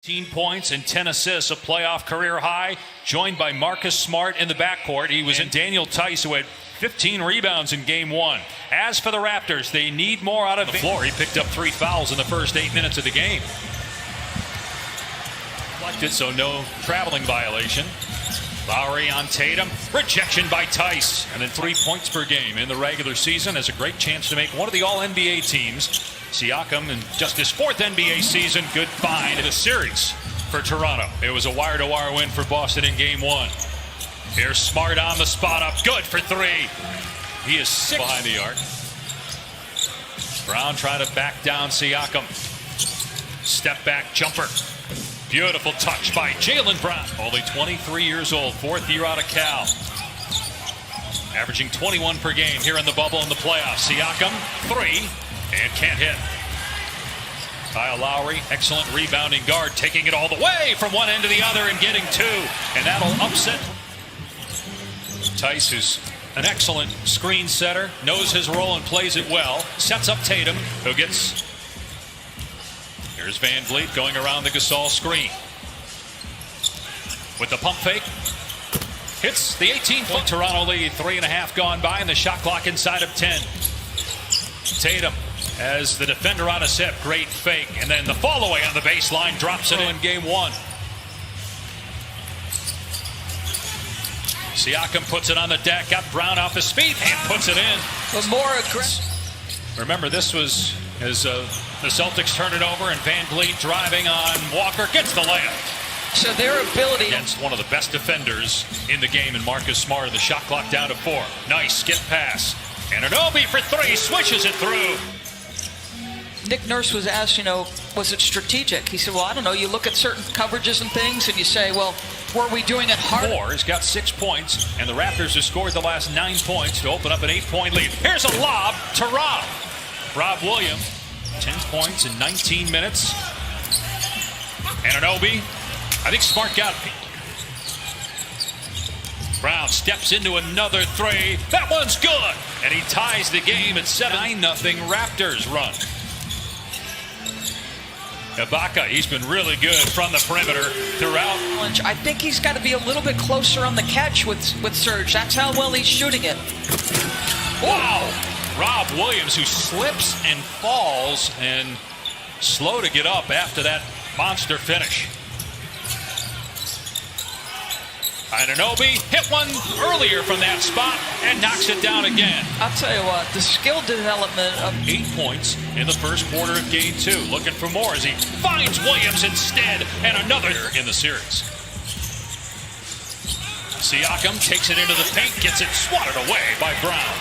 18 points and 10 assists, a playoff career high, joined by Marcus Smart in the backcourt. He was in Daniel Tice, who had 15 rebounds in game one. As for the Raptors, they need more out of the floor. He picked up 3 fouls in the first 8 minutes of the game. So no traveling violation. Lowry on Tatum, rejection by Tice, and then 3 points per game in the regular season. Has a great chance to make one of the All-NBA teams. Siakam in just his 4th NBA season. Good find in the series for Toronto. It was a wire-to-wire win for Boston in game one. Here's Smart on the spot up, good for 3. He is 6 behind the arc. Brown trying to back down Siakam. Step back jumper. Beautiful touch by Jaylen Brown. Only 23 years old, 4th year out of Cal. Averaging 21 per game here in the bubble in the playoffs. Siakam, 3, and can't hit. Kyle Lowry, excellent rebounding guard, taking it all the way from one end to the other and getting 2. And that'll upset. Tice, who's an excellent screen setter, knows his role and plays it well. Sets up Tatum, who gets... Here's Van Vliet going around the Gasol screen. With the pump fake. Hits the 18-point Toronto lead. 3.5 gone by and the shot clock inside of 10. Tatum as the defender on his hip. Great fake. And then the fall away on the baseline. Drops it in game one. Siakam puts it on the deck. Got Brown off his feet and puts it in. But more aggressive. Remember, this was as the Celtics turn it over, and Van Vliet driving on Walker gets the layup. So their ability against one of the best defenders in the game, and Marcus Smart, the shot clock down to 4. Nice skip pass. And Anunoby for 3, swishes it through. Nick Nurse was asked, was it strategic? He said, well, I don't know. You look at certain coverages and things, and you say, well, were we doing it hard? He's got 6 points, and the Raptors have scored the last 9 points to open up an 8-point lead. Here's a lob to Rob. Rob Williams, 10 points in 19 minutes. And Anunoby, I think Smart got it. Brown steps into another 3. That one's good. And he ties the game at 7-0 Raptors run. Ibaka, he's been really good from the perimeter throughout. I think he's got to be a little bit closer on the catch with Serge. That's how well he's shooting it. Wow. Rob Williams, who slips and falls and slow to get up after that monster finish. Anunoby hit one earlier from that spot and knocks it down again. I'll tell you what, the skill development of 8 points in the first quarter of game 2. Looking for more as he finds Williams instead, and another in the series. Siakam takes it into the paint, gets it swatted away by Brown.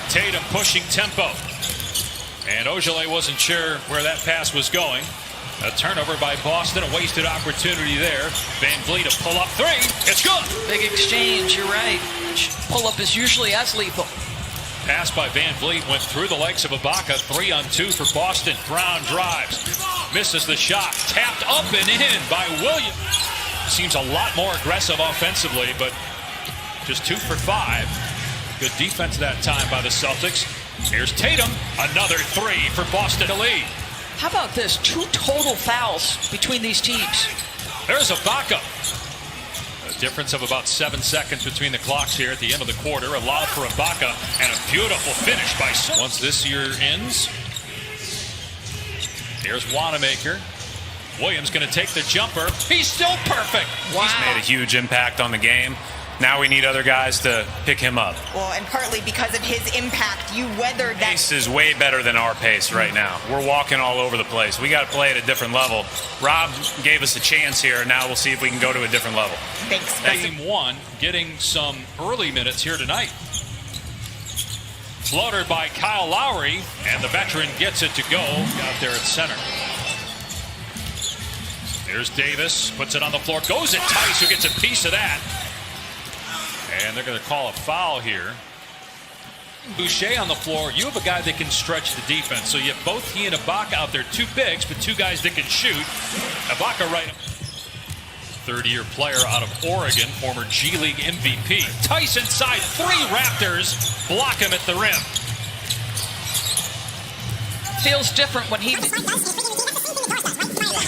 Tatum pushing tempo. And Ojale wasn't sure where that pass was going. A turnover by Boston, a wasted opportunity there. Van Vliet a pull-up 3. It's good. Big exchange, you're right. Pull-up is usually as lethal. Pass by Van Vliet went through the legs of Ibaka. 3-on-2 for Boston. Brown drives. Misses the shot. Tapped up and in by Williams. Seems a lot more aggressive offensively, but just 2 for 5. Good defense that time by the Celtics. Here's Tatum. Another 3 for Boston to lead. How about this? 2 total fouls between these teams. There's Ibaka. A difference of about 7 seconds between the clocks here at the end of the quarter. Allowed for Ibaka, and a beautiful finish by Serge. Once this year ends, here's Wanamaker. Williams going to take the jumper. He's still perfect. Wow. He's made a huge impact on the game. Now we need other guys to pick him up. Well, and partly because of his impact, you weathered that. Pace is way better than our pace right now. We're walking all over the place. We got to play at a different level. Rob gave us a chance here. Now we'll see if we can go to a different level. Thanks. Game 1 getting some early minutes here tonight. Floater by Kyle Lowry, and the veteran gets it to go out there at center. Here's Davis, puts it on the floor, goes at Tice, who gets a piece of that. And they're going to call a foul here. Boucher on the floor. You have a guy that can stretch the defense. So you have both he and Ibaka out there. 2 bigs, but 2 guys that can shoot. Ibaka right. 30-year player out of Oregon, former G League MVP. Tice inside 3 Raptors. Block him at the rim. Feels different when he...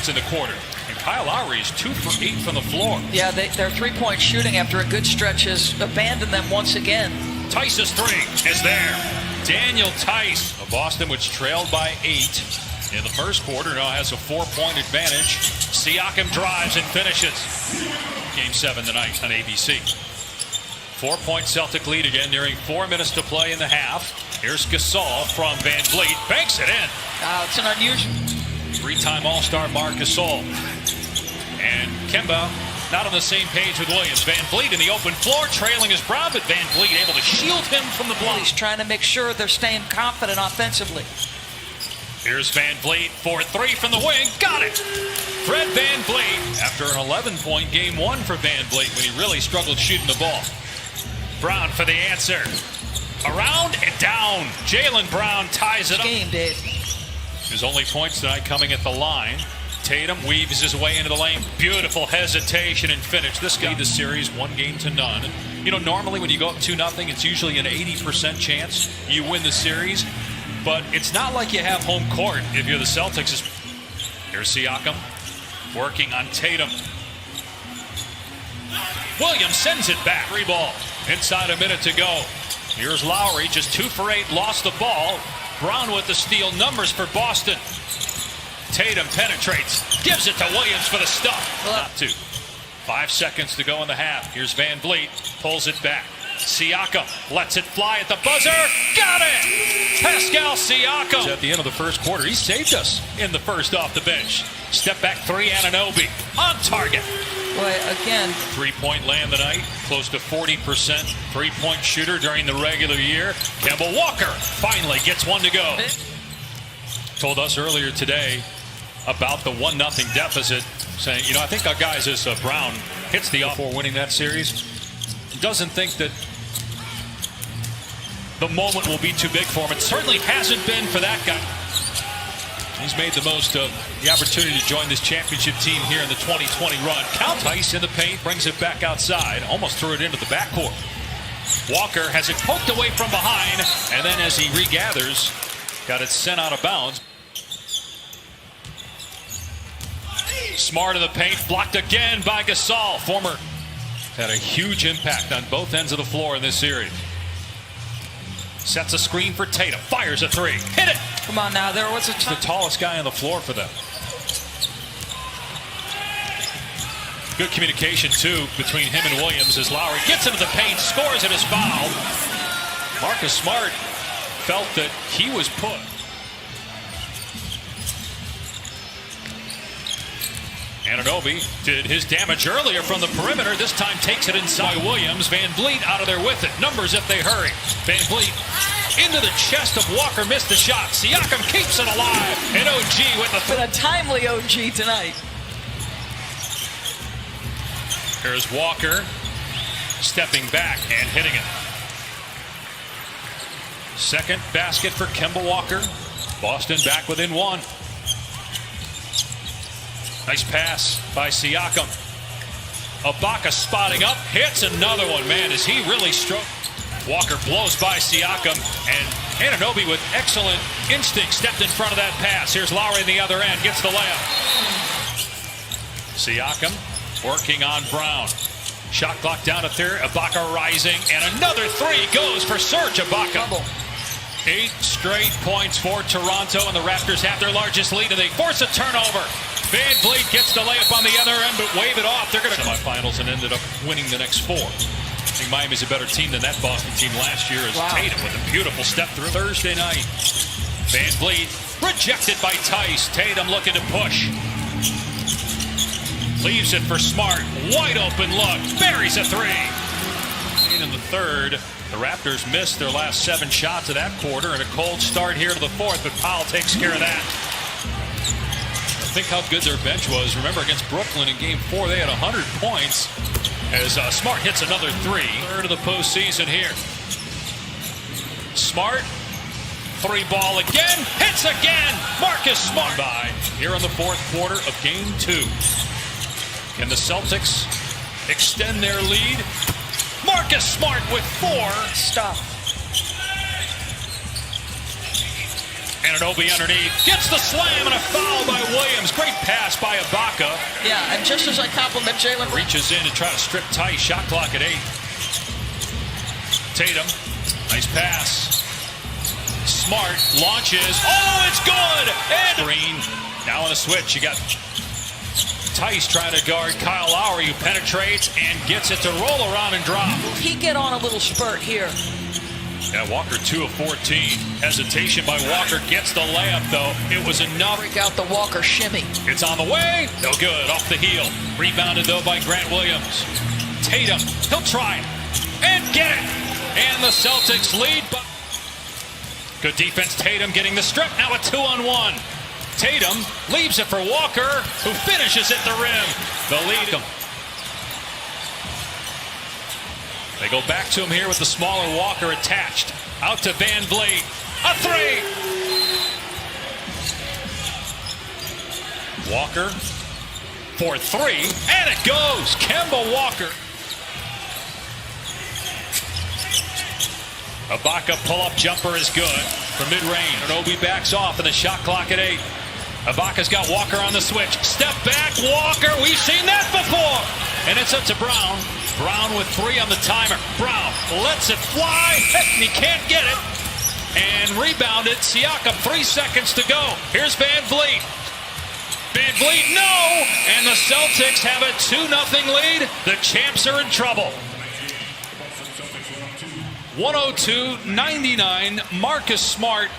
Points in the quarter. And Kyle Lowry is 2 for 8 from the floor. Yeah, their three-point shooting after a good stretch has abandoned them once again. Tice's three is there. Daniel Tice of Boston, which trailed by 8 in the first quarter, now has a 4-point advantage. Siakam drives and finishes. Game 7 tonight on ABC. 4-point Celtic lead again, nearing 4 minutes to play in the half. Here's Gasol from Van Vliet, banks it in. It's an unusual. 3-time All-Star Marc Gasol. And Kemba not on the same page with Williams. Van Vliet in the open floor, trailing his Brown, but Van Vliet able to shield him from the block. He's trying to make sure they're staying confident offensively. Here's Van Vliet for 3 from the wing. Got it! Fred Van Vliet, after an 11-point game 1 for Van Vliet when he really struggled shooting the ball. Brown for the answer. Around and down. Jaylen Brown ties it up. Game, Dave. His only points tonight coming at the line. Tatum weaves his way into the lane. Beautiful hesitation and finish. This guy, the series 1-0. You know, normally when you go up 2-0, it's usually an 80% chance you win the series. But it's not like you have home court if you're the Celtics. Here's Siakam working on Tatum. Williams sends it back. 3 ball. Inside a minute to go. Here's Lowry, just 2 for 8, lost the ball. Brown with the steal, numbers for Boston. Tatum penetrates, gives it to Williams for the stop. Not 2. 5 seconds to go in the half. Here's Van Vliet, pulls it back. Siakam lets it fly at the buzzer. Got it! Pascal Siakam. At the end of the first quarter, he saved us in the first off the bench. Step back 3, Anunoby on target. Boy, again. 3-point land tonight, close to 40% 3-point shooter during the regular year. Kemba Walker finally gets one to go. Told us earlier today about the 1-0 deficit, saying, you know, I think our guys as Brown hits the off for winning that series, doesn't think that the moment will be too big for him. It certainly hasn't been for that guy. He's made the most of the opportunity to join this championship team here in the 2020 run. Count Tice in the paint, brings it back outside, almost threw it into the backcourt. Walker has it poked away from behind, and then as he regathers, got it sent out of bounds. Smart in the paint, blocked again by Gasol. Former had a huge impact on both ends of the floor in this series. Sets a screen for Tatum, fires a 3, hit it! Come on now, there was a the tallest guy on the floor for them. Good communication, too, between him and Williams as Lowry gets into the paint, scores and is fouled. Marcus Smart felt that he was put. Anunoby did his damage earlier from the perimeter. This time takes it inside Williams. Van Vliet out of there with it. Numbers if they hurry. Van Vliet into the chest of Walker. Missed the shot. Siakam keeps it alive. And OG with the a timely OG tonight. Here's Walker stepping back and hitting it. Second basket for Kemba Walker. Boston back within 1. Nice pass by Siakam. Ibaka spotting up, hits another one. Man, is he really struck. Walker blows by Siakam, and Anunoby with excellent instinct stepped in front of that pass. Here's Lowry on the other end, gets the layup. Siakam working on Brown. Shot clock down to 3, Ibaka rising, and another 3 goes for Serge Ibaka. 8 straight points for Toronto, and the Raptors have their largest lead, and they force a turnover. Van Vliet gets the layup on the other end, but wave it off. They're going to semifinals and ended up winning the next 4. I think Miami's a better team than that Boston team last year. As Tatum with a beautiful step through. Thursday night, Van Vliet rejected by Tice. Tatum looking to push. Leaves it for Smart. Wide open look. Buries a 3. In the third, the Raptors missed their last 7 shots of that quarter, and a cold start here to the 4th, but Powell takes care of that. Think how good their bench was. Remember, against Brooklyn in Game 4, they had 100 points as Smart hits another 3. Third of the postseason here. Smart, 3 ball again, hits again. Marcus Smart by here in the 4th quarter of Game 2. Can the Celtics extend their lead? Marcus Smart with 4. Stop. And an OB underneath. Gets the slam and a foul by Williams. Great pass by Ibaka. Yeah, and just as I compliment Jalen, Reaches in to try to strip Tice. Shot clock at 8. Tatum. Nice pass. Smart launches. Oh, it's good! And Green. Now on a switch. You got Tice trying to guard Kyle Lowry, who penetrates and gets it to roll around and drop. he get on a little spurt here. Yeah, Walker 2 of 14. Hesitation by Walker. Gets the layup, though. It was enough. Break out the Walker shimmy. It's on the way. No good. Off the heel. Rebounded, though, by Grant Williams. Tatum. He'll try it. And get it. And the Celtics lead. Good defense. Tatum getting the strip. Now a 2-on-1. Tatum leaves it for Walker, who finishes at the rim. The lead. They go back to him here with the smaller Walker attached. Out to Van Vliet. A 3! Walker for 3, and it goes. Kemba Walker. Ibaka pull-up jumper is good for mid-range. And Obi backs off, and the shot clock at 8. Ibaka's got Walker on the switch. Step back, Walker. We've seen that before. And it's up to Brown. Brown with 3 on the timer. Brown lets it fly, and he can't get it. And rebounded. Siakam, 3 seconds to go. Here's Van Vliet. Van Vliet, no! And the Celtics have a 2-0 lead. The champs are in trouble. 102-99, Marcus Smart.